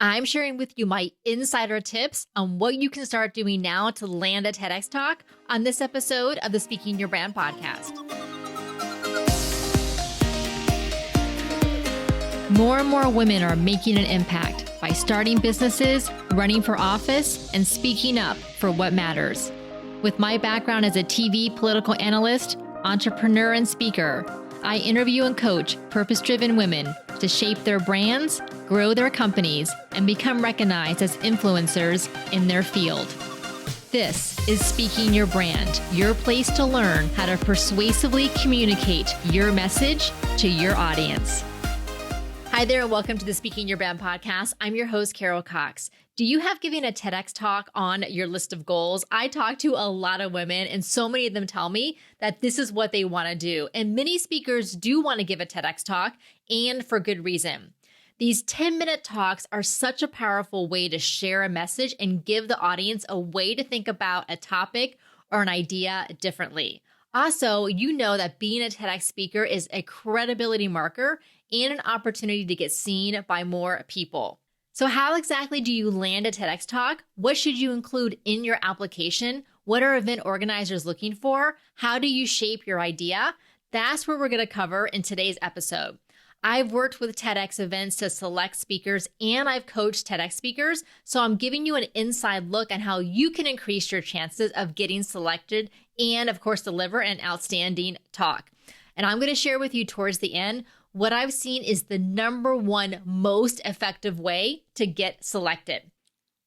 I'm sharing with you my insider tips on what you can start doing now to land a TEDx talk on this episode of the Speaking Your Brand podcast. More and more women are making an impact by starting businesses, running for office, and speaking up for what matters. With my background as a TV political analyst, entrepreneur, and speaker, I interview and coach purpose-driven women to shape their brands, grow their companies, and become recognized as influencers in their field. This is Speaking Your Brand, your place to learn how to persuasively communicate your message to your audience. Hi there, and welcome to the Speaking Your Brand podcast. I'm your host, Carol Cox. Do you have giving a TEDx talk on your list of goals? I talk to a lot of women, and so many of them tell me that this is what they want to do. And many speakers do want to give a TEDx talk, and for good reason. These 10-minute talks are such a powerful way to share a message and give the audience a way to think about a topic or an idea differently. Also, you know that being a TEDx speaker is a credibility marker and an opportunity to get seen by more people. So how exactly do you land a TEDx talk? What should you include in your application? What are event organizers looking for? How do you shape your idea? That's what we're going to cover in today's episode. I've worked with TEDx events to select speakers, and I've coached TEDx speakers, so I'm giving you an inside look on how you can increase your chances of getting selected and, of course, deliver an outstanding talk. And I'm going to share with you towards the end what I've seen is the number one most effective way to get selected.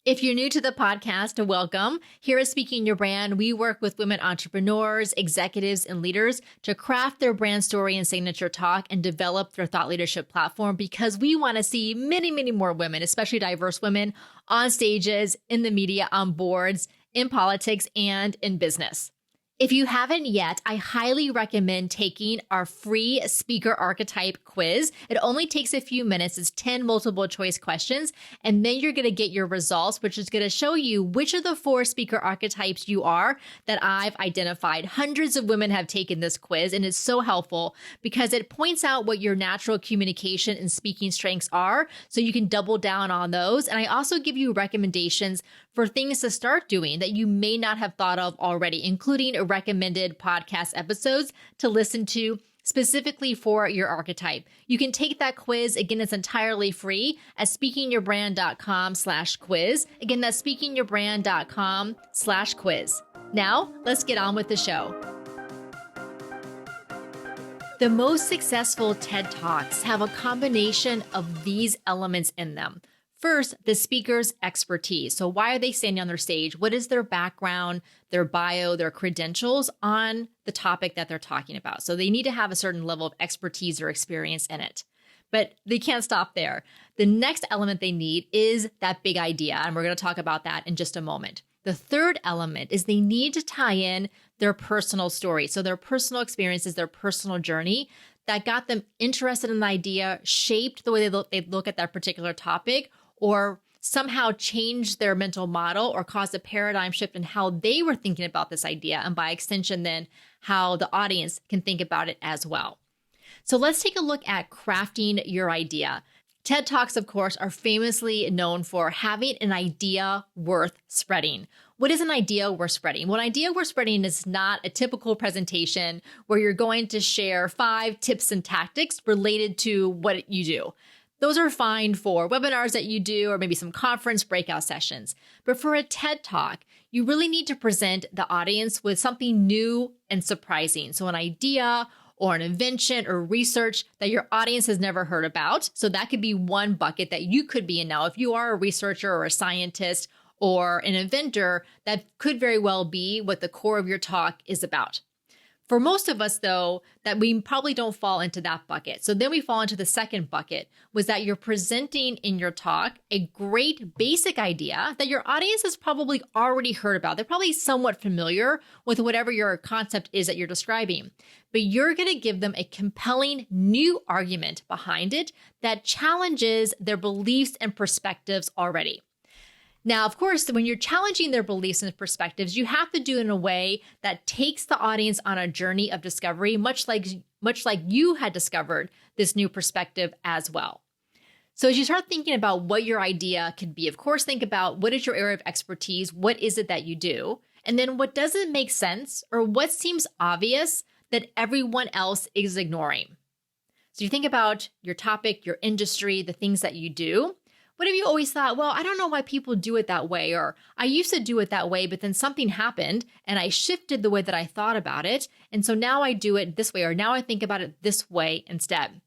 If you're new to the podcast, welcome. Here at Speaking Your Brand, we work with women entrepreneurs, executives, and leaders to craft their brand story and signature talk and develop their thought leadership platform because we want to see many, many more women, especially diverse women, on stages, in the media, on boards, in politics, and in business. If you haven't yet, I highly recommend taking our free speaker archetype quiz. It only takes a few minutes. It's 10 multiple choice questions, and then you're going to get your results, which is going to show you which of the 4 speaker archetypes you are that I've identified. Hundreds of women have taken this quiz, and it's so helpful because it points out what your natural communication and speaking strengths are, so you can double down on those. And I also give you recommendations for things to start doing that you may not have thought of already, including recommended podcast episodes to listen to specifically for your archetype. You can take that quiz. Again, it's entirely free at speakingyourbrand.com/quiz. Again, that's speakingyourbrand.com/quiz. Now, let's get on with the show. The most successful TED Talks have a combination of these elements in them. First, the speaker's expertise. So why are they standing on their stage? What is their background, their bio, their credentials on the topic that they're talking about? So they need to have a certain level of expertise or experience in it. But they can't stop there. The next element they need is that big idea, and we're going to talk about that in just a moment. The third element is they need to tie in their personal story. So their personal experiences, their personal journey that got them interested in the idea, shaped the way they look at that particular topic, or somehow changed their mental model or caused a paradigm shift in how they were thinking about this idea, and by extension then how the audience can think about it as well. So let's take a look at crafting your idea. TED Talks, of course, are famously known for having an idea worth spreading. What is an idea worth spreading? Well, an idea worth spreading is not a typical presentation where you're going to share 5 tips and tactics related to what you do. Those are fine for webinars that you do or maybe some conference breakout sessions. But for a TED Talk, you really need to present the audience with something new and surprising. So an idea or an invention or research that your audience has never heard about. So that could be one bucket that you could be in now. If you are a researcher or a scientist or an inventor, that could very well be what the core of your talk is about. For most of us, though, that we probably don't fall into that bucket. So then we fall into the second bucket, was that you're presenting in your talk a great basic idea that your audience has probably already heard about. They're probably somewhat familiar with whatever your concept is that you're describing. But you're going to give them a compelling new argument behind it that challenges their beliefs and perspectives already. Now, of course, when you're challenging their beliefs and perspectives, you have to do it in a way that takes the audience on a journey of discovery, much like you had discovered this new perspective as well. So as you start thinking about what your idea could be, of course, think about what is your area of expertise? What is it that you do? And then what doesn't make sense or what seems obvious that everyone else is ignoring? So you think about your topic, your industry, the things that you do. What have you always thought, well, I don't know why people do it that way, or I used to do it that way, but then something happened and I shifted the way that I thought about it. And so now I do it this way, or now I think about it this way instead.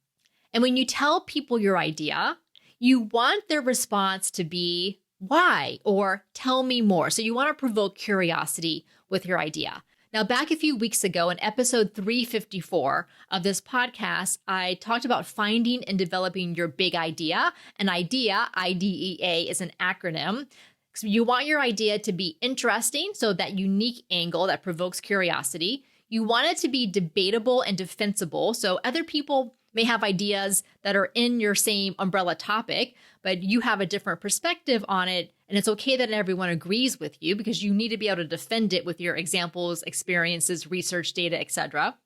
And when you tell people your idea, you want their response to be, why? Or tell me more. So you want to provoke curiosity with your idea. Now, back a few weeks ago in episode 354 of this podcast, I talked about finding and developing your big idea. An I.D.E.A, I.D.E.A is an acronym. So you want your idea to be interesting, so that unique angle that provokes curiosity. You want it to be debatable and defensible, so other people may have ideas that are in your same umbrella topic, but you have a different perspective on it. And it's okay that everyone agrees with you because you need to be able to defend it with your examples, experiences, research, data, etc.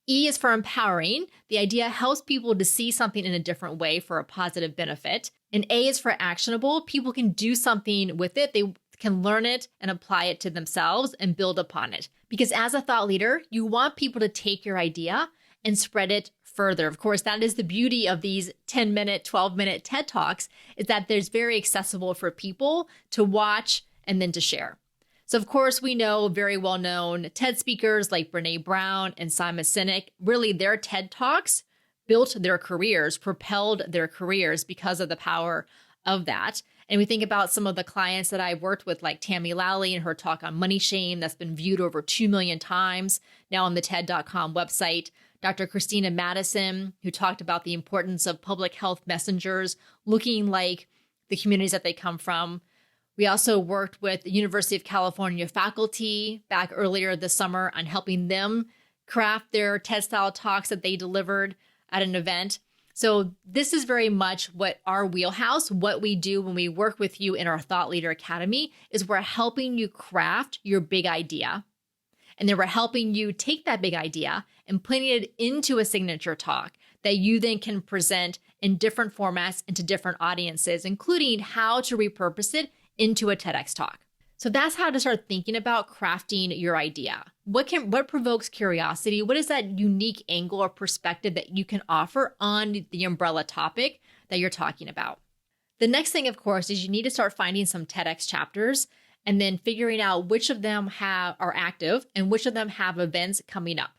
E is for empowering. The idea helps people to see something in a different way for a positive benefit. And A is for actionable. People can do something with it. They can learn it and apply it to themselves and build upon it. Because as a thought leader, you want people to take your idea and spread it further. Of course, that is the beauty of these 10-minute, 12-minute TED Talks, is that there's very accessible for people to watch and then to share. So of course, we know very well-known TED speakers like Brene Brown and Simon Sinek. Really, their TED Talks built their careers, propelled their careers because of the power of that. And we think about some of the clients that I've worked with, like Tammy, Lally, and her talk on money shame that's been viewed over 2 million times now on the TED.com website. Dr. Christina Madison, who talked about the importance of public health messengers looking like the communities that they come from. We also worked with the University of California faculty back earlier this summer on helping them craft their TED-style talks that they delivered at an event. So this is very much what our wheelhouse, what we do when we work with you in our Thought Leader Academy, is we're helping you craft your big idea. And then we're helping you take that big idea and putting it into a signature talk that you then can present in different formats and to different audiences, including how to repurpose it into a TEDx talk. So that's how to start thinking about crafting your idea. What provokes curiosity? What is that unique angle or perspective that you can offer on the umbrella topic that you're talking about? The next thing, of course, is you need to start finding some TEDx chapters and then figuring out which of them are active and which of them have events coming up.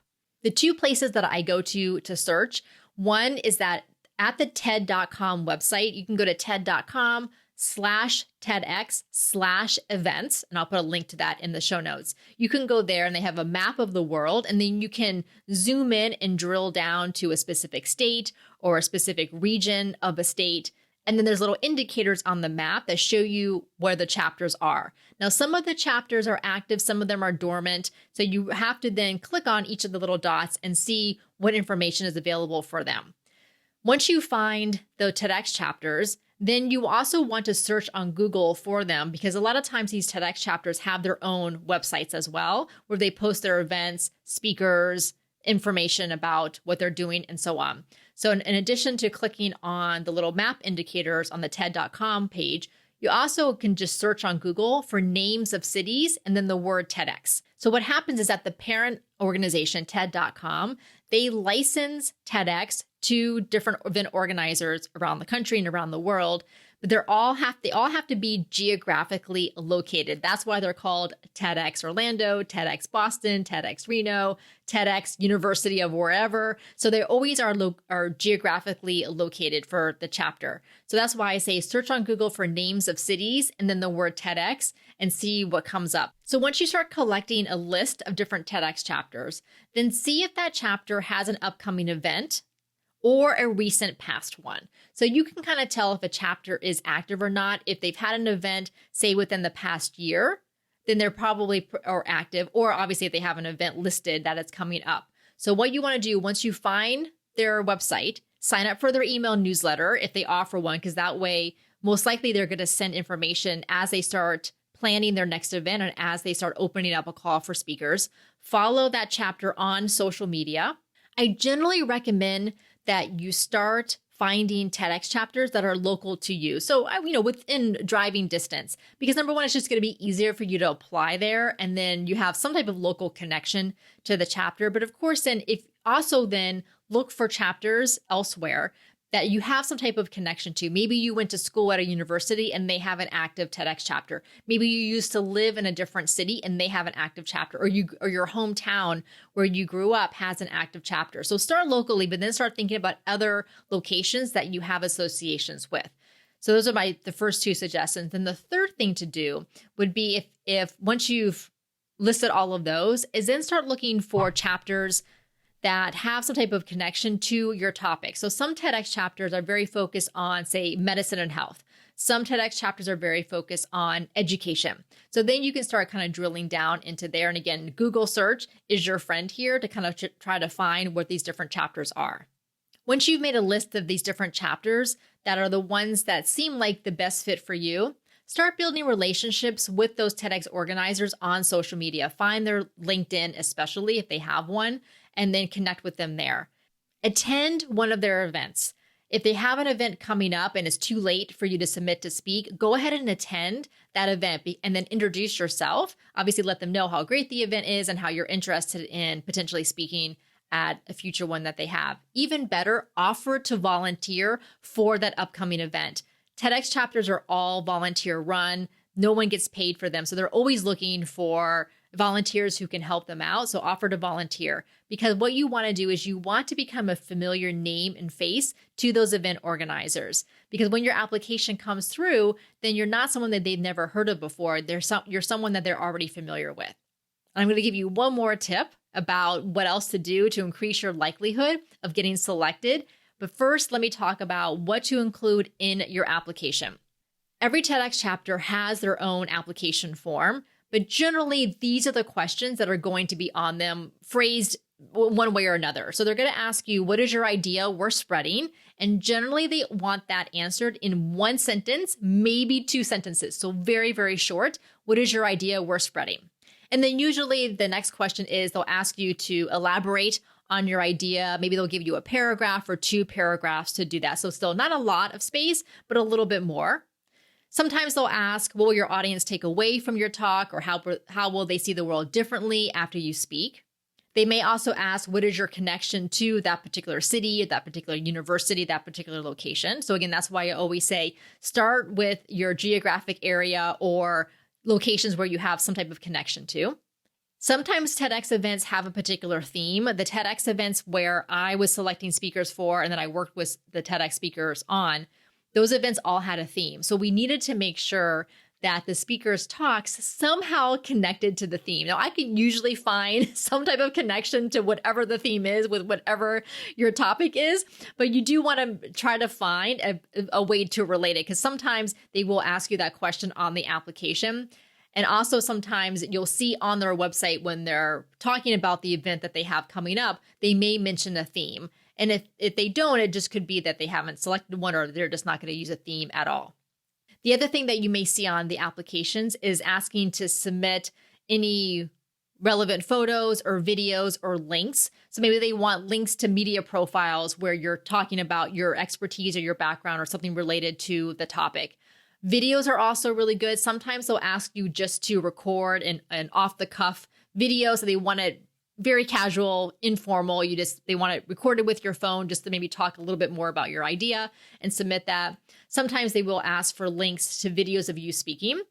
The two places that I go to search, one is that at the TED.com website, you can go to TED.com/TEDx/events, and I'll put a link to that in the show notes. You can go there and they have a map of the world, and then you can zoom in and drill down to a specific state or a specific region of a state. And then there's little indicators on the map that show you where the chapters are. Now, some of the chapters are active, some of them are dormant. So you have to then click on each of the little dots and see what information is available for them. Once you find the TEDx chapters, then you also want to search on Google for them, because a lot of times these TEDx chapters have their own websites as well, where they post their events, speakers, information about what they're doing, and so on. So in addition to clicking on the little map indicators on the TED.com page, you also can just search on Google for names of cities and then the word TEDx. So what happens is that the parent organization, TED.com, they license TEDx to different event organizers around the country and around the world, but they all have to be geographically located. That's why they're called TEDx Orlando, TEDx Boston, TEDx Reno, TEDx University of wherever. So they always are geographically located for the chapter. So that's why I say search on Google for names of cities and then the word TEDx and see what comes up. So once you start collecting a list of different TEDx chapters, then see if that chapter has an upcoming event or a recent past one. So you can kind of tell if a chapter is active or not. If they've had an event, say within the past year, then they're probably are active, or obviously if they have an event listed that it's coming up. So what you want to do once you find their website, sign up for their email newsletter if they offer one, because that way, most likely they're going to send information as they start planning their next event and as they start opening up a call for speakers. Follow that chapter on social media. I generally recommend that you start finding TEDx chapters that are local to you. So, within driving distance, because number one, it's just going to be easier for you to apply there. And then you have some type of local connection to the chapter. But of course, then look for chapters elsewhere that you have some type of connection to. Maybe you went to school at a university and they have an active TEDx chapter. Maybe you used to live in a different city and they have an active chapter, or your hometown where you grew up has an active chapter. So start locally, but then start thinking about other locations that you have associations with. So those are the first two suggestions. Then the third thing to do would be if once you've listed all of those, is then start looking for chapters that have some type of connection to your topic. So some TEDx chapters are very focused on, say, medicine and health. Some TEDx chapters are very focused on education. So then you can start kind of drilling down into there. And again, Google search is your friend here to kind of try to find what these different chapters are. Once you've made a list of these different chapters that are the ones that seem like the best fit for you, start building relationships with those TEDx organizers on social media. Find their LinkedIn, especially if they have one, and then connect with them there. Attend one of their events. If they have an event coming up and it's too late for you to submit to speak, go ahead and attend that event and then introduce yourself. Obviously, let them know how great the event is and how you're interested in potentially speaking at a future one that they have. Even better, offer to volunteer for that upcoming event. TEDx chapters are all volunteer run. No one gets paid for them. So they're always looking for volunteers who can help them out. So offer to volunteer, because what you want to do is you want to become a familiar name and face to those event organizers. Because when your application comes through, then you're not someone that they've never heard of before. You're someone that they're already familiar with. I'm going to give you one more tip about what else to do to increase your likelihood of getting selected. But first, let me talk about what to include in your application. Every TEDx chapter has their own application form, but generally these are the questions that are going to be on them, phrased one way or another. So they're going to ask you, what is your idea worth spreading? And generally they want that answered in one sentence, maybe two sentences. So very, very short. What is your idea worth spreading? And then usually the next question is they'll ask you to elaborate on your idea. Maybe they'll give you a paragraph or two paragraphs to do that. So still not a lot of space, but a little bit more. Sometimes they'll ask, what will your audience take away from your talk, or how will they see the world differently after you speak? They may also ask, what is your connection to that particular city, that particular university, that particular location? So again, that's why I always say, start with your geographic area or locations where you have some type of connection to. Sometimes TEDx events have a particular theme. The TEDx events where I was selecting speakers for, and then I worked with the TEDx speakers on, those events all had a theme. So we needed to make sure that the speaker's talks somehow connected to the theme. Now, I can usually find some type of connection to whatever the theme is with whatever your topic is, but you do want to try to find a way to relate it, because sometimes they will ask you that question on the application. And also sometimes you'll see on their website when they're talking about the event that they have coming up, they may mention a theme. And if they don't, it just could be that they haven't selected one, or they're just not going to use a theme at all. The other thing that you may see on the applications is asking to submit any relevant photos or videos or links. So maybe they want links to media profiles where you're talking about your expertise or your background or something related to the topic. Videos are also really good. Sometimes they'll ask you just to record an off-the-cuff video. So they want it very casual, informal. They want it recorded with your phone just to maybe talk a little bit more about your idea and submit that. Sometimes they will ask for links to videos of you speaking.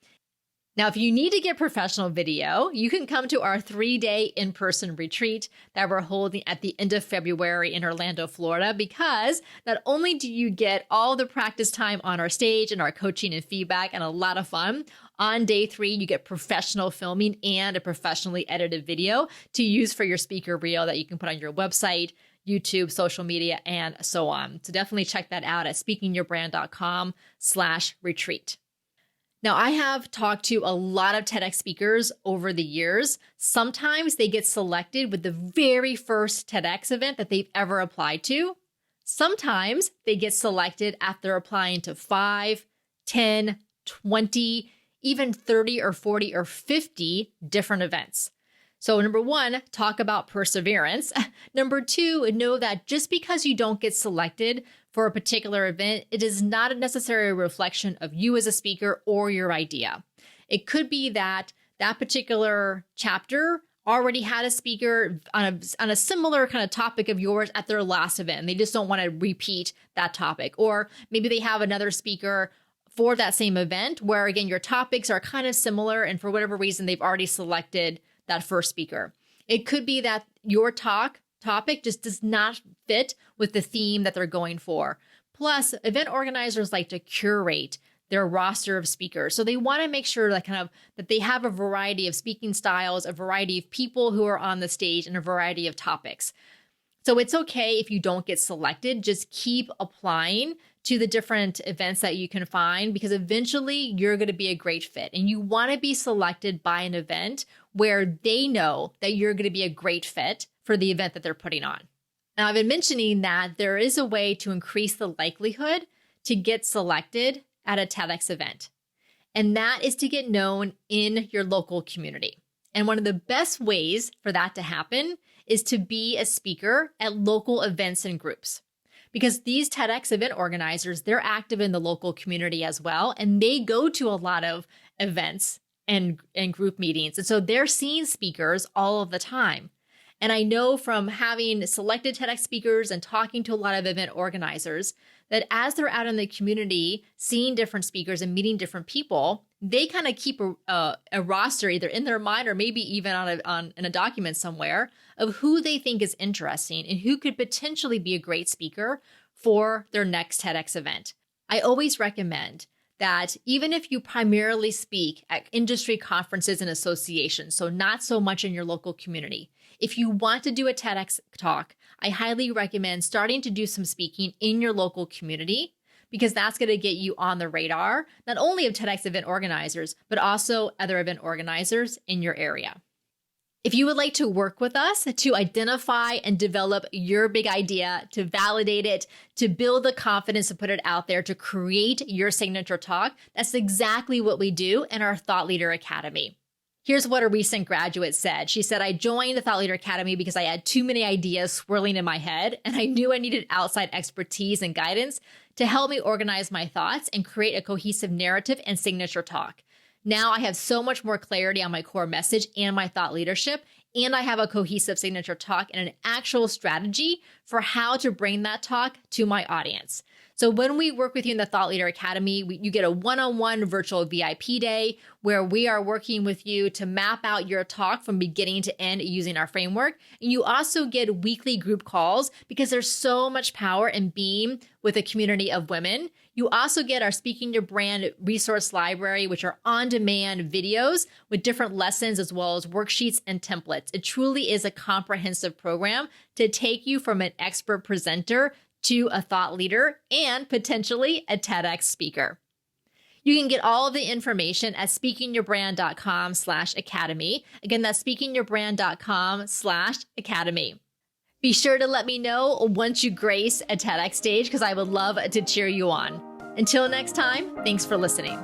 Now, if you need to get professional video, you can come to our 3-day in-person retreat that we're holding at the end of February in Orlando, Florida, because not only do you get all the practice time on our stage and our coaching and feedback and a lot of fun, on day 3, you get professional filming and a professionally edited video to use for your speaker reel that you can put on your website, YouTube, social media, and so on. So definitely check that out at speakingyourbrand.com/retreat. Now, I have talked to a lot of TEDx speakers over the years. Sometimes they get selected with the very first TEDx event that they've ever applied to. Sometimes they get selected after applying to 5, 10, 20, even 30 or 40 or 50 different events. So number one, talk about perseverance. Number two, know that just because you don't get selected for a particular event, it is not a necessary reflection of you as a speaker or your idea. It could be that that particular chapter already had a speaker on a similar kind of topic of yours at their last event, and they just don't want to repeat that topic. Or maybe they have another speaker for that same event where, again, your topics are kind of similar, and for whatever reason, they've already selected that first speaker. It could be that your topic just does not fit with the theme that they're going for. Plus, event organizers like to curate their roster of speakers. So they want to make sure that they have a variety of speaking styles, a variety of people who are on the stage, and a variety of topics. So it's okay if you don't get selected. Just keep applying to the different events that you can find, because eventually you're going to be a great fit. And you want to be selected by an event where they know that you're going to be a great fit for the event that they're putting on. Now, I've been mentioning that there is a way to increase the likelihood to get selected at a TEDx event, and that is to get known in your local community. And one of the best ways for that to happen is to be a speaker at local events and groups. Because these TEDx event organizers, they're active in the local community as well, and they go to a lot of events and group meetings. And so they're seeing speakers all of the time. And I know from having selected TEDx speakers and talking to a lot of event organizers that as they're out in the community, seeing different speakers and meeting different people, they kind of keep a roster either in their mind or maybe even in a document somewhere of who they think is interesting and who could potentially be a great speaker for their next TEDx event. I always recommend that even if you primarily speak at industry conferences and associations, so not so much in your local community, if you want to do a TEDx talk, I highly recommend starting to do some speaking in your local community, because that's going to get you on the radar, not only of TEDx event organizers, but also other event organizers in your area. If you would like to work with us to identify and develop your big idea, to validate it, to build the confidence to put it out there, to create your signature talk, that's exactly what we do in our Thought Leader Academy. Here's what a recent graduate said. She said, I joined the Thought Leader Academy because I had too many ideas swirling in my head, and I knew I needed outside expertise and guidance to help me organize my thoughts and create a cohesive narrative and signature talk. Now I have so much more clarity on my core message and my thought leadership, and I have a cohesive signature talk and an actual strategy for how to bring that talk to my audience. So when we work with you in the Thought Leader Academy, you get a one-on-one virtual VIP day where we are working with you to map out your talk from beginning to end using our framework. And you also get weekly group calls because there's so much power in being with a community of women. You also get our Speaking Your Brand resource library, which are on-demand videos with different lessons as well as worksheets and templates. It truly is a comprehensive program to take you from an expert presenter to a thought leader and potentially a TEDx speaker. You can get all of the information at speakingyourbrand.com/academy. Again, that's speakingyourbrand.com/academy. Be sure to let me know once you grace a TEDx stage, because I would love to cheer you on. Until next time, thanks for listening.